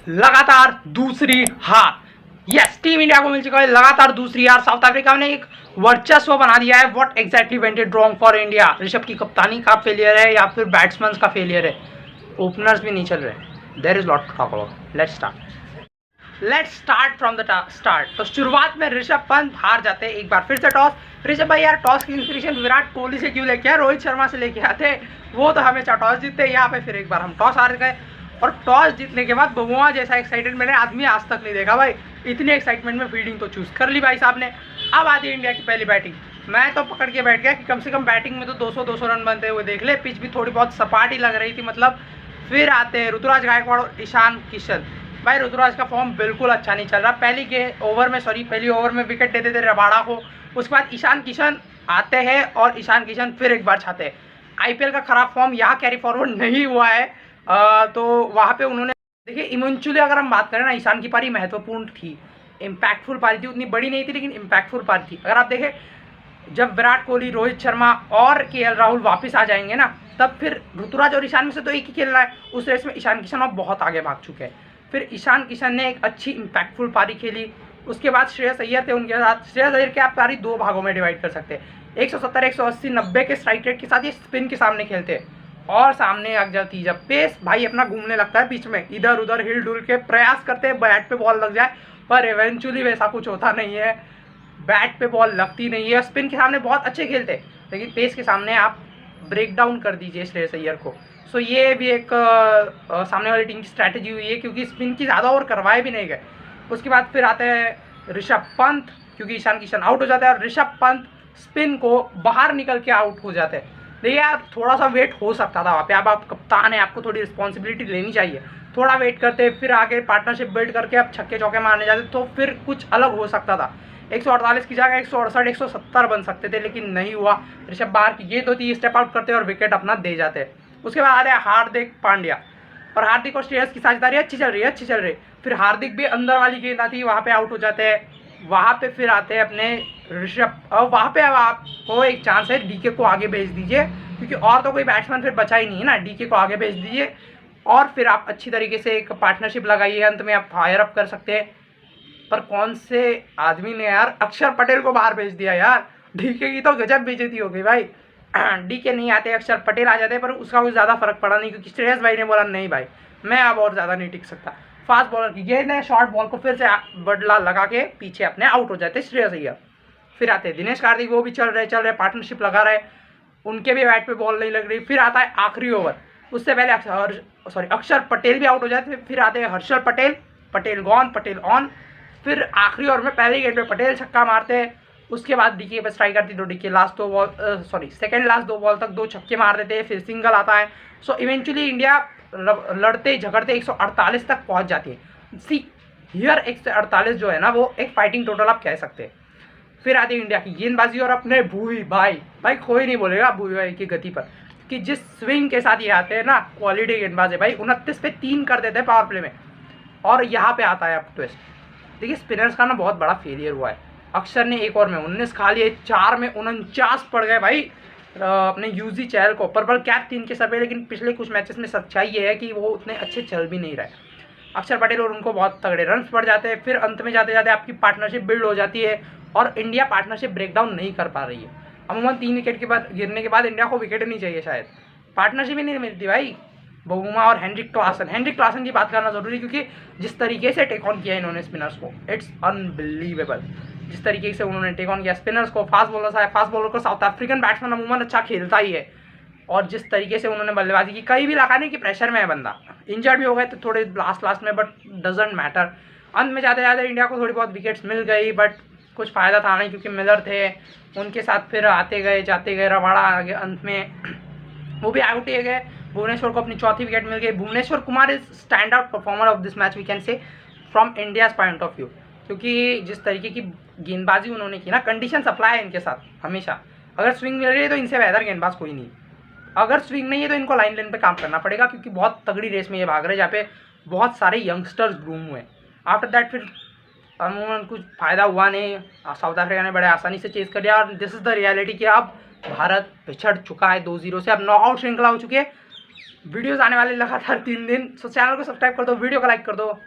लगातार दूसरी हार। यस, टीम इंडिया को मिल चुका है लगातार दूसरी हार। साउथ अफ्रीका ने एक वर्चस्व बना दिया है। What exactly went it wrong for India? Rishabh की कप्तानी का फेलियर है या फिर बैट्समैन का फेलियर है? ओपनर्स भी नहीं चल रहे। There is lot to talk about. Let's start from the start. तो शुरुआत में ऋषभ पंत हार जाते हैं एक बार फिर से टॉस। ऋषभ भाई यार, टॉस की इंस्पिरेशन विराट कोहली से क्यों लेके आए? रोहित शर्मा से लेके आते, वो तो हमेशा टॉस जीतते। यहाँ पे फिर एक बार हम टॉस हार गए और टॉस जीतने के बाद बुमराह जैसा एक्साइटेड मैंने आदमी आज तक नहीं देखा भाई। इतनी एक्साइटमेंट में फील्डिंग तो चूज कर ली भाई साहब ने। अब आती है इंडिया की पहली बैटिंग। मैं तो पकड़ के बैठ गया कि कम से कम बैटिंग में तो 200 रन बनते हुए देख ले। पिच भी थोड़ी बहुत सपाट ही लग रही थी मतलब। फिर आते हैं ऋतुराज गायकवाड़ और ईशान किशन। भाई ऋतुराज का फॉर्म बिल्कुल अच्छा नहीं चल रहा। पहली ओवर में विकेट दे देते रबाड़ा को। उसके बाद ईशान किशन आते हैं और ईशान किशन फिर एक बार छाते हैं। आईपीएल का खराब फॉर्म यहाँ कैरी फॉरवर्ड नहीं हुआ है। तो वहाँ पे उन्होंने देखिए इवेंचुअली अगर हम बात करें ना, ईशान की पारी महत्वपूर्ण थी, इम्पैक्टफुल पारी थी। उतनी बड़ी नहीं थी लेकिन इम्पैक्टफुल पारी थी। अगर आप देखें जब विराट कोहली, रोहित शर्मा और केएल राहुल वापस आ जाएंगे ना, तब फिर ऋतुराज और ईशान में से तो एक ही खेलना है। उस रेस में ईशान किशन अब बहुत आगे भाग चुके हैं। फिर ईशान किशन ने एक अच्छी इम्पैक्टफुल पारी खेली। उसके बाद श्रेयस अय्यर थे उनके साथ। श्रेयस अय्यर की आप पारी दो भागों में डिवाइड कर सकते हैं। 170, 180, 90 के स्ट्राइक रेट के साथ ये स्पिन के सामने खेलते हैं और सामने आ जाती जब पेस भाई अपना घूमने लगता है बीच में, इधर उधर हिल डुल के प्रयास करते हैं बैट पे बॉल लग जाए, पर इवेंचुअली वैसा कुछ होता नहीं है। बैट पे बॉल लगती नहीं है। स्पिन के सामने बहुत अच्छे खेलते हैं लेकिन पेस के सामने आप ब्रेक डाउन कर दीजिए श्रेयस अय्यर को। सो ये भी एक सामने वाली टीम की स्ट्रैटेजी हुई है क्योंकि स्पिन की ज़्यादा ओवर करवाए भी नहीं गए। उसके बाद फिर आते हैं ऋषभ पंत, क्योंकि ईशान किशन आउट हो जाता है और ऋषभ पंत स्पिन को बाहर निकल के आउट हो जाते हैं। देखिए यार, थोड़ा सा वेट हो सकता था वहाँ पे। अब आप कप्तान हैं, आपको थोड़ी रिस्पॉन्सिबिलिटी लेनी चाहिए। थोड़ा वेट करते फिर आगे पार्टनरशिप बिल्ड करके अब छक्के चौके मारने जाते तो फिर कुछ अलग हो सकता था। 148 की जगह 168, 170 बन सकते थे लेकिन नहीं हुआ। ऋषभ बाहर की गेंद होती है, स्टेप आउट करते और विकेट अपना दे जाते। उसके बाद आ रहे हार्दिक पांड्या और हार्दिक और श्रेयस की साझेदारी अच्छी चल रही है। फिर हार्दिक भी अंदर वाली गेंद आती है, वहाँ पे आउट हो जाते हैं। वहाँ पे फिर आते हैं अपने ऋषभ, और वहाँ पे अब आपको एक चांस है, डीके को आगे भेज दीजिए क्योंकि और तो कोई बैट्समैन फिर बचा ही नहीं है ना। डीके को आगे भेज दीजिए और फिर आप अच्छी तरीके से एक पार्टनरशिप लगाइए। अंत में आप फायर अप कर सकते हैं। पर कौन से आदमी ने यार अक्षर पटेल को बाहर भेज दिया यार। डीके की तो गजब बेइज्जती हो गई भाई। डीके नहीं आते, अक्षर पटेल आ जाते, पर उसका कुछ ज़्यादा फर्क पड़ा नहीं क्योंकि श्रेयस भाई ने बोला नहीं भाई मैं अब और ज़्यादा नहीं टिक सकता। फास्ट बॉलर की गेंद है, शॉर्ट बॉल को फिर से बदला लगा के पीछे अपने आउट हो जाते श्रेयस अय्यर। फिर आते हैं दिनेश कार्तिक, वो भी चल रहे पार्टनरशिप लगा रहे, उनके भी बैट पे बॉल नहीं लग रही। फिर आता है आखिरी ओवर, उससे पहले अक्षर पटेल भी आउट हो जाते। फिर आते हैं हर्षल पटेल, पटेल गॉन पटेल ऑन। फिर आखिरी ओवर में पहले गेंद पे पटेल छक्का मारते हैं। उसके बाद डीके पर स्ट्राइक करती तो डीके सेकंड लास्ट दो बॉल तक 2 छक्के मार देते हैं। फिर सिंगल आता है। सो इवेंचुअली इंडिया लड़ते झगड़ते 148 तक पहुंच जाती है। सी हियर 148 जो है ना, वो एक फाइटिंग टोटल आप कह सकते हैं। फिर आती है इंडिया की गेंदबाजी और अपने भूवी भाई कोई नहीं बोलेगा भूवी भाई की गति पर कि जिस स्विंग के साथ ये आते हैं ना, क्वालिटी गेंदबाज है भाई। 29 पे 3 कर देते हैं पावर प्ले में। और यहाँ पे आता है अब ट्विस्ट। देखिए स्पिनर्स का ना बहुत बड़ा फेलियर हुआ है। अक्षर ने एक ओवर में 19 खा लिए, 4 में 49 पड़ गए भाई अपने यूजी चहल को। पर्पल कैप 3 के सर पे, लेकिन पिछले कुछ मैचेस में सच्चाई ये है कि वो उतने अच्छे चल भी नहीं रहे। अक्षर पटेल और उनको बहुत तगड़े रन पड़ जाते हैं। फिर अंत में जाते जाते आपकी पार्टनरशिप बिल्ड हो जाती है और इंडिया पार्टनरशिप ब्रेकडाउन नहीं कर पा रही है। अमूमन 3 विकेट के बाद गिरने के बाद इंडिया को विकेट नहीं चाहिए, शायद पार्टनरशिप ही नहीं मिलती भाई। बुमराह और हेनरिक क्लासन की बात करना जरूरी, क्योंकि जिस तरीके से टेक ऑन किया इन्होंने स्पिनर्स को, इट्स अनबिलीवेबल। जिस तरीके से उन्होंने टेक ऑन किया स्पिनर्स को, फास्ट बॉलर को साउथ अफ्रीकन बैट्समैन अमूमन अच्छा खेलता ही है। और जिस तरीके से उन्होंने बल्लेबाजी की, कहीं भी लगाने की प्रेशर में है बंदा। इंजर्ड भी हो गए तो थोड़े लास्ट में, बट डजंट मैटर। अंत में जाते जाते इंडिया को थोड़ी बहुत विकेट्स मिल गई, बट कुछ फ़ायदा था नहीं क्योंकि मिलर थे उनके साथ। फिर आते गए जाते गए, रबाड़ा आ गए, अंत में वो भी आउट ही गए। भुवनेश्वर को अपनी 4थी विकेट मिल गई। Bhuvneshwar Kumar is stand out performer of this match we can say from India's point of view, क्योंकि जिस तरीके की गेंदबाजी उन्होंने की ना, कंडीशन सप्लाई है इनके साथ हमेशा। अगर स्विंग मिल रही है तो इनसे बेहतर गेंदबाज कोई नहीं। अगर स्विंग नहीं है तो इनको लाइन पे काम करना पड़ेगा, क्योंकि बहुत तगड़ी रेस में ये भाग रहे हैं जहाँ पे बहुत सारे यंगस्टर्स ग्रूम हुए। आफ्टर दैट फिर अमूमन कुछ फ़ायदा हुआ नहीं। साउथ अफ्रीका ने बड़े आसानी से चेज कर लिया और दिस इज़ द रियलिटी कि अब भारत पिछड़ चुका है 2-0 से। अब नॉकआउट श्रृंखला हो चुकी है। वीडियोज़ आने वाले लगातार 3 दिन। सो चैनल को सब्सक्राइब कर दो, वीडियो को लाइक कर दो।